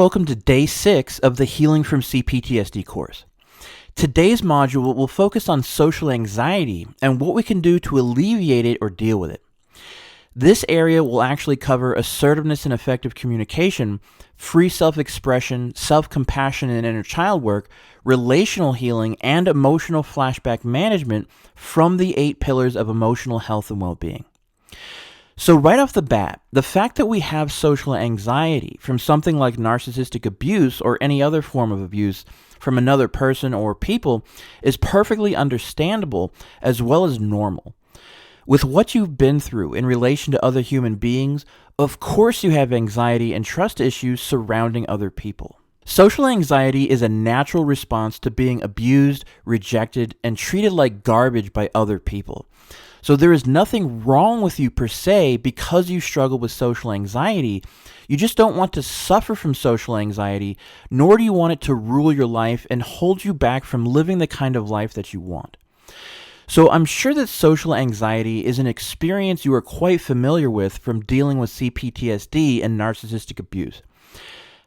welcome to Day 6 of the Healing from CPTSD course. Today's module will focus on social anxiety and what we can do to alleviate it or deal with it. This area will actually cover assertiveness and effective communication, free self-expression, self-compassion and inner child work, relational healing, and emotional flashback management from the 8 pillars of emotional health and well-being. So right off the bat, the fact that we have social anxiety from something like narcissistic abuse or any other form of abuse from another person or people is perfectly understandable as well as normal. With what you've been through in relation to other human beings, of course you have anxiety and trust issues surrounding other people. Social anxiety is a natural response to being abused, rejected, and treated like garbage by other people. So there is nothing wrong with you per se because you struggle with social anxiety. You just don't want to suffer from social anxiety, nor do you want it to rule your life and hold you back from living the kind of life that you want. So I'm sure that social anxiety is an experience you are quite familiar with from dealing with CPTSD and narcissistic abuse.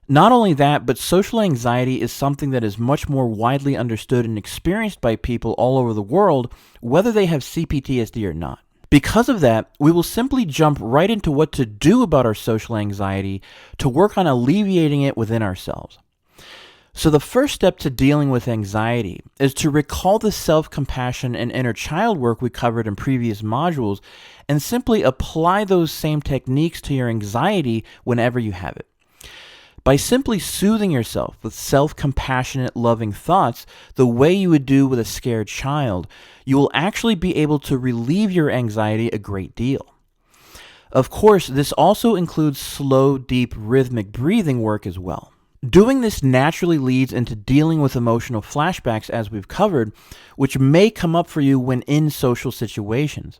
Not only that, but social anxiety is something that is much more widely understood and experienced by people all over the world, whether they have CPTSD or not. Because of that, we will simply jump right into what to do about our social anxiety to work on alleviating it within ourselves. So the first step to dealing with anxiety is to recall the self-compassion and inner child work we covered in previous modules and simply apply those same techniques to your anxiety whenever you have it. By simply soothing yourself with self-compassionate, loving thoughts the way you would do with a scared child, you will actually be able to relieve your anxiety a great deal. Of course, this also includes slow, deep, rhythmic breathing work as well. Doing this naturally leads into dealing with emotional flashbacks as we've covered, which may come up for you when in social situations.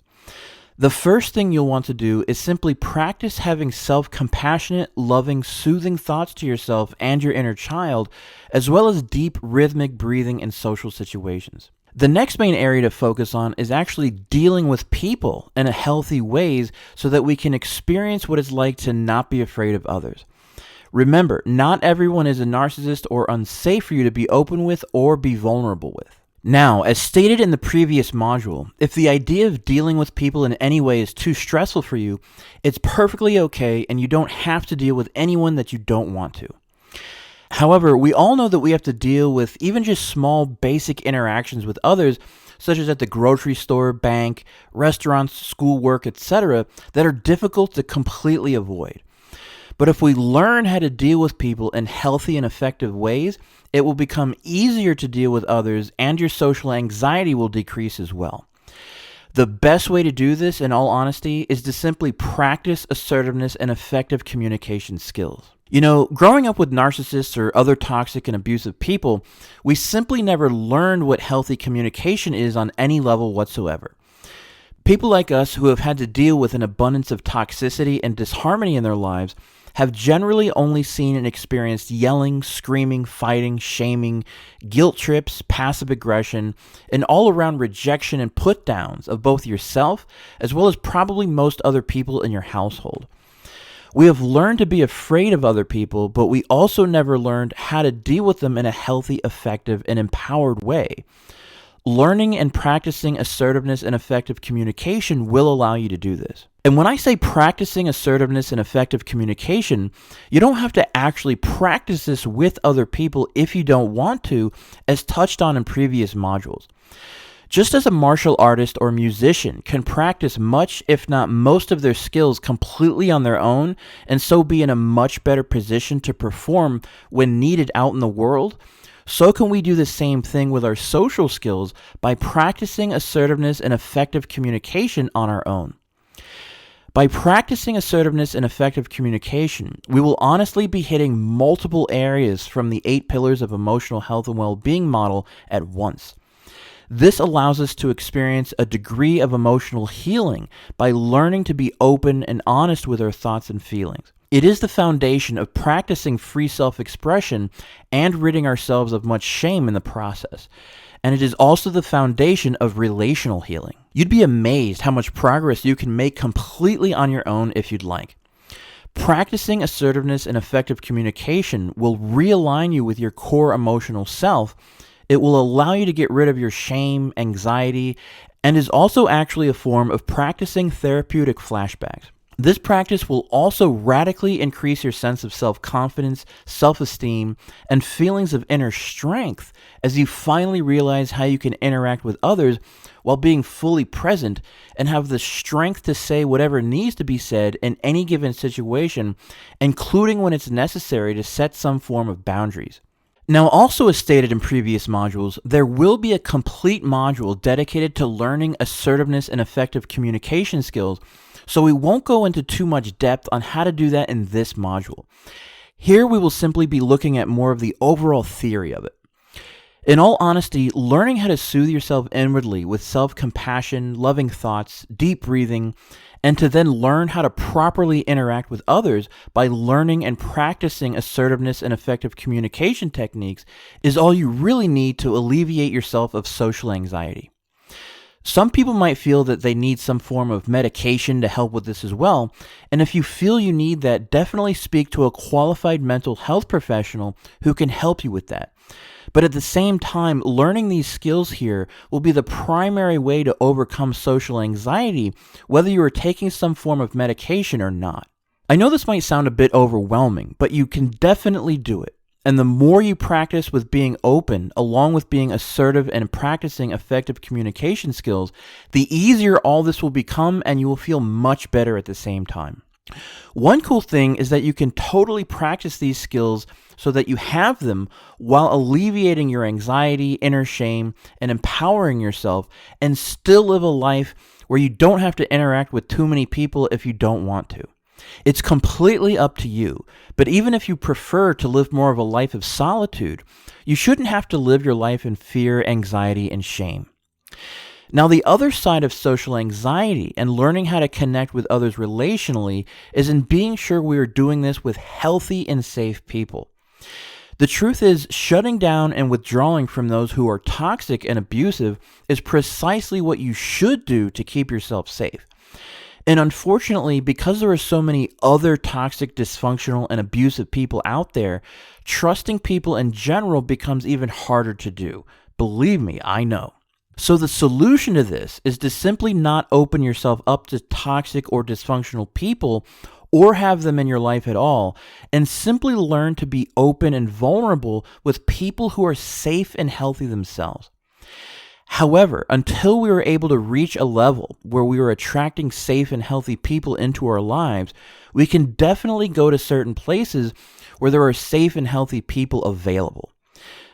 The first thing you'll want to do is simply practice having self-compassionate, loving, soothing thoughts to yourself and your inner child, as well as deep rhythmic breathing in social situations. The next main area to focus on is actually dealing with people in a healthy ways so that we can experience what it's like to not be afraid of others. Remember, not everyone is a narcissist or unsafe for you to be open with or be vulnerable with. Now, as stated in the previous module, if the idea of dealing with people in any way is too stressful for you, it's perfectly okay and you don't have to deal with anyone that you don't want to. However, we all know that we have to deal with even just small basic interactions with others, such as at the grocery store, bank, restaurants, schoolwork, etc., that are difficult to completely avoid. But if we learn how to deal with people in healthy and effective ways, it will become easier to deal with others and your social anxiety will decrease as well. The best way to do this, in all honesty, is to simply practice assertiveness and effective communication skills. You know, growing up with narcissists or other toxic and abusive people, we simply never learned what healthy communication is on any level whatsoever. People like us who have had to deal with an abundance of toxicity and disharmony in their lives have generally only seen and experienced yelling, screaming, fighting, shaming, guilt trips, passive aggression, and all-around rejection and put-downs of both yourself as well as probably most other people in your household. We have learned to be afraid of other people, but we also never learned how to deal with them in a healthy, effective, and empowered way. Learning and practicing assertiveness and effective communication will allow you to do this. And when I say practicing assertiveness and effective communication, you don't have to actually practice this with other people if you don't want to, as touched on in previous modules. Just as a martial artist or musician can practice much, if not most of their skills completely on their own, and so be in a much better position to perform when needed out in the world, so can we do the same thing with our social skills by practicing assertiveness and effective communication on our own. By practicing assertiveness and effective communication, we will honestly be hitting multiple areas from the 8 pillars of emotional health and well-being model at once. This allows us to experience a degree of emotional healing by learning to be open and honest with our thoughts and feelings. It is the foundation of practicing free self-expression and ridding ourselves of much shame in the process. And it is also the foundation of relational healing. You'd be amazed how much progress you can make completely on your own if you'd like. Practicing assertiveness and effective communication will realign you with your core emotional self. It will allow you to get rid of your shame, anxiety, and is also actually a form of practicing therapeutic flashbacks. This practice will also radically increase your sense of self-confidence, self-esteem, and feelings of inner strength as you finally realize how you can interact with others while being fully present and have the strength to say whatever needs to be said in any given situation, including when it's necessary to set some form of boundaries. Now, also as stated in previous modules, there will be a complete module dedicated to learning assertiveness and effective communication skills, so we won't go into too much depth on how to do that in this module. Here we will simply be looking at more of the overall theory of it. In all honesty, learning how to soothe yourself inwardly with self-compassion, loving thoughts, deep breathing, and to then learn how to properly interact with others by learning and practicing assertiveness and effective communication techniques is all you really need to alleviate yourself of social anxiety. Some people might feel that they need some form of medication to help with this as well, and if you feel you need that, definitely speak to a qualified mental health professional who can help you with that. But at the same time, learning these skills here will be the primary way to overcome social anxiety, whether you are taking some form of medication or not. I know this might sound a bit overwhelming, but you can definitely do it. And the more you practice with being open, along with being assertive and practicing effective communication skills, the easier all this will become, and you will feel much better at the same time. One cool thing is that you can totally practice these skills so that you have them while alleviating your anxiety, inner shame, and empowering yourself, and still live a life where you don't have to interact with too many people if you don't want to. It's completely up to you, but even if you prefer to live more of a life of solitude, you shouldn't have to live your life in fear, anxiety, and shame. Now, the other side of social anxiety and learning how to connect with others relationally is in being sure we are doing this with healthy and safe people. The truth is, shutting down and withdrawing from those who are toxic and abusive is precisely what you should do to keep yourself safe. And unfortunately, because there are so many other toxic, dysfunctional, and abusive people out there, trusting people in general becomes even harder to do. Believe me, I know. So the solution to this is to simply not open yourself up to toxic or dysfunctional people or have them in your life at all, and simply learn to be open and vulnerable with people who are safe and healthy themselves. However, until we are able to reach a level where we are attracting safe and healthy people into our lives, we can definitely go to certain places where there are safe and healthy people available.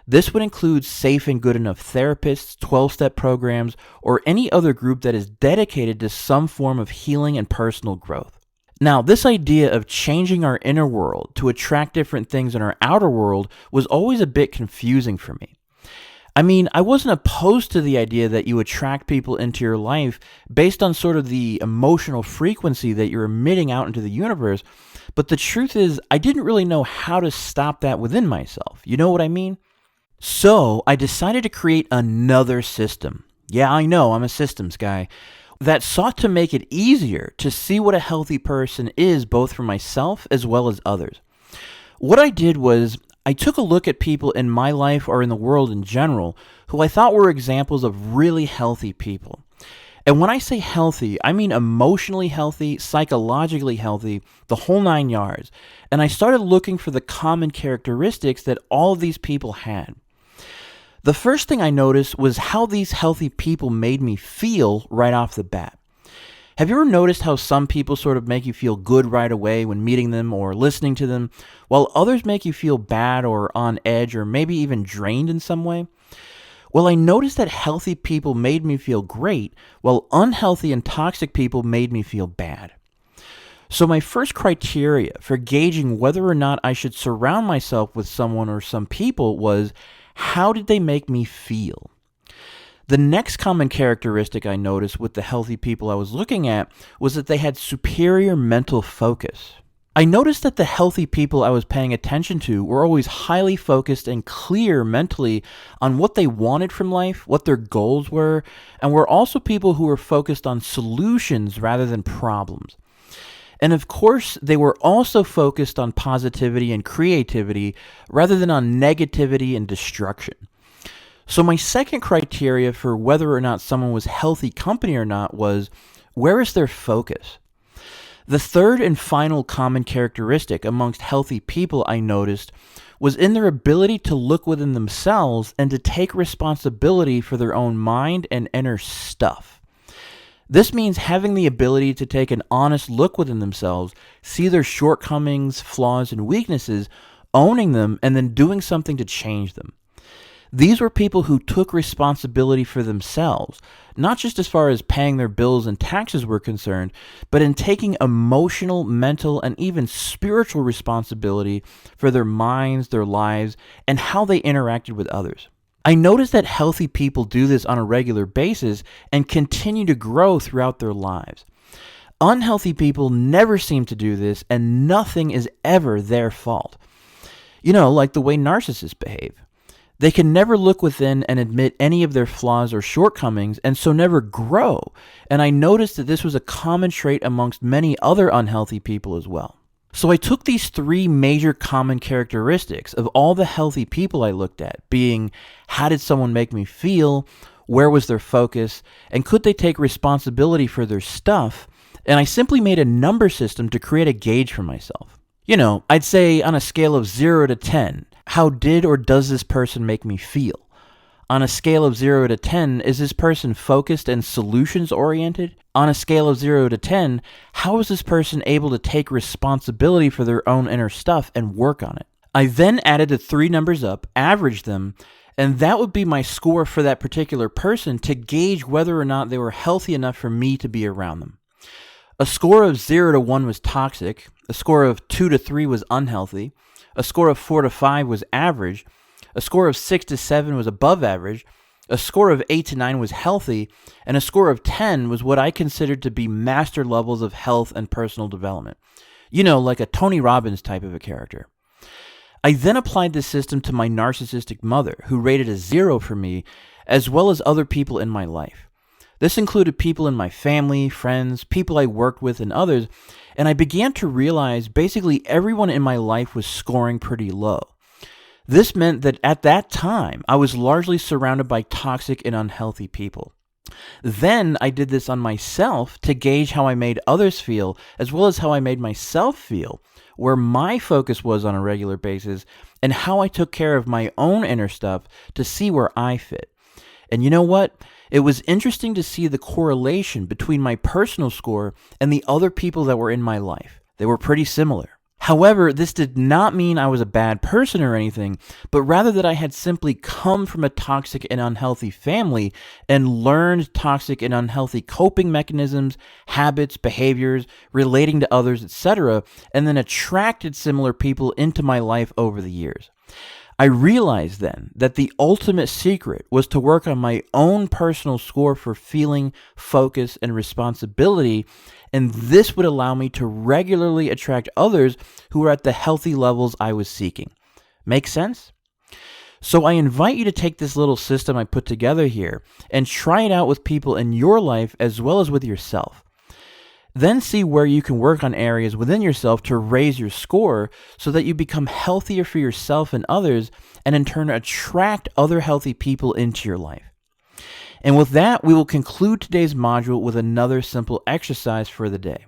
This would include safe and good enough therapists, 12-step programs, or any other group that is dedicated to some form of healing and personal growth. Now, this idea of changing our inner world to attract different things in our outer world was always a bit confusing for me. I mean, I wasn't opposed to the idea that you attract people into your life based on sort of the emotional frequency that you're emitting out into the universe, but the truth is, I didn't really know how to stop that within myself. You know what I mean? So I decided to create another system. Yeah, I know, I'm a systems guy. That sought to make it easier to see what a healthy person is, both for myself as well as others. What I did was, I took a look at people in my life or in the world in general who I thought were examples of really healthy people. And when I say healthy, I mean emotionally healthy, psychologically healthy, the whole 9 yards. And I started looking for the common characteristics that all of these people had. The first thing I noticed was how these healthy people made me feel right off the bat. Have you ever noticed how some people sort of make you feel good right away when meeting them or listening to them, while others make you feel bad or on edge or maybe even drained in some way? Well, I noticed that healthy people made me feel great, while unhealthy and toxic people made me feel bad. So my first criteria for gauging whether or not I should surround myself with someone or some people was, how did they make me feel? The next common characteristic I noticed with the healthy people I was looking at was that they had superior mental focus. I noticed that the healthy people I was paying attention to were always highly focused and clear mentally on what they wanted from life, what their goals were, and were also people who were focused on solutions rather than problems. And of course, they were also focused on positivity and creativity rather than on negativity and destruction. So my second criteria for whether or not someone was healthy company or not was, where is their focus? The third and final common characteristic amongst healthy people I noticed was in their ability to look within themselves and to take responsibility for their own mind and inner stuff. This means having the ability to take an honest look within themselves, see their shortcomings, flaws, and weaknesses, owning them, and then doing something to change them. These were people who took responsibility for themselves, not just as far as paying their bills and taxes were concerned, but in taking emotional, mental, and even spiritual responsibility for their minds, their lives, and how they interacted with others. I noticed that healthy people do this on a regular basis and continue to grow throughout their lives. Unhealthy people never seem to do this, and nothing is ever their fault. Like the way narcissists behave. They can never look within and admit any of their flaws or shortcomings, and so never grow. And I noticed that this was a common trait amongst many other unhealthy people as well. So I took these three major common characteristics of all the healthy people I looked at, being how did someone make me feel, where was their focus, and could they take responsibility for their stuff, and I simply made a number system to create a gauge for myself. I'd say on a scale of 0 to 10, how did or does this person make me feel? On a scale of 0 to 10, is this person focused and solutions oriented? On a scale of 0 to 10, how is this person able to take responsibility for their own inner stuff and work on it? I then added the three numbers up, averaged them, and that would be my score for that particular person to gauge whether or not they were healthy enough for me to be around them. A score of 0 to 1 was toxic, a score of 2 to 3 was unhealthy, a score of 4 to 5 was average, a score of 6 to 7 was above average, a score of 8 to 9 was healthy, and a score of 10 was what I considered to be master levels of health and personal development. Like a Tony Robbins type of a character. I then applied this system to my narcissistic mother, who rated a 0 for me, as well as other people in my life. This included people in my family, friends, people I worked with, and others, and I began to realize basically everyone in my life was scoring pretty low. This meant that at that time, I was largely surrounded by toxic and unhealthy people. Then I did this on myself to gauge how I made others feel, as well as how I made myself feel, where my focus was on a regular basis, and how I took care of my own inner stuff to see where I fit. And you know what? It was interesting to see the correlation between my personal score and the other people that were in my life. They were pretty similar. However, this did not mean I was a bad person or anything, but rather that I had simply come from a toxic and unhealthy family and learned toxic and unhealthy coping mechanisms, habits, behaviors, relating to others, etc., and then attracted similar people into my life over the years. I realized then that the ultimate secret was to work on my own personal score for feeling, focus, and responsibility, and this would allow me to regularly attract others who were at the healthy levels I was seeking. Make sense? So I invite you to take this little system I put together here and try it out with people in your life as well as with yourself. Then see where you can work on areas within yourself to raise your score so that you become healthier for yourself and others, and in turn attract other healthy people into your life. And with that, we will conclude today's module with another simple exercise for the day.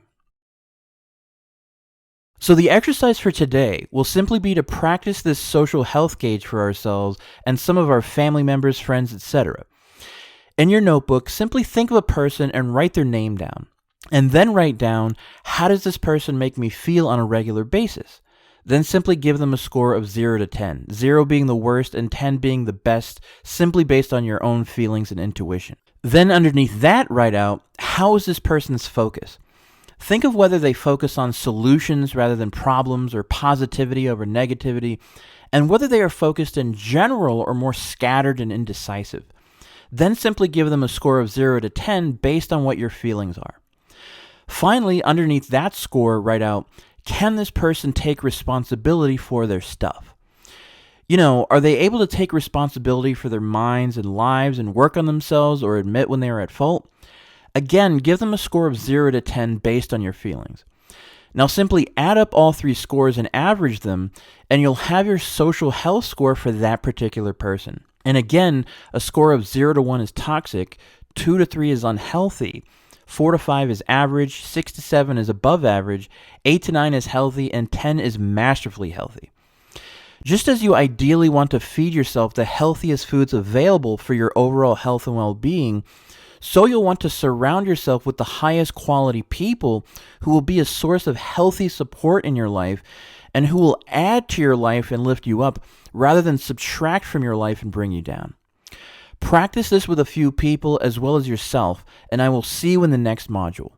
So the exercise for today will simply be to practice this social health gauge for ourselves and some of our family members, friends, etc. In your notebook, simply think of a person and write their name down. And then write down, how does this person make me feel on a regular basis? Then simply give them a score of 0 to 10, 0 being the worst and 10 being the best, simply based on your own feelings and intuition. Then underneath that, write out, how is this person's focus? Think of whether they focus on solutions rather than problems, or positivity over negativity, and whether they are focused in general or more scattered and indecisive. Then simply give them a score of 0 to 10 based on what your feelings are. Finally, underneath that score, write out, can this person take responsibility for their stuff? Are they able to take responsibility for their minds and lives and work on themselves or admit when they are at fault? Again, give them a score of 0 to 10 based on your feelings. Now simply add up all three scores and average them, and you'll have your social health score for that particular person. And again, a score of 0 to 1 is toxic, 2 to 3 is unhealthy, 4 to 5 is average, 6 to 7 is above average, 8 to 9 is healthy, and 10 is masterfully healthy. Just as you ideally want to feed yourself the healthiest foods available for your overall health and well-being, so you'll want to surround yourself with the highest quality people who will be a source of healthy support in your life and who will add to your life and lift you up rather than subtract from your life and bring you down. Practice this with a few people as well as yourself, and I will see you in the next module.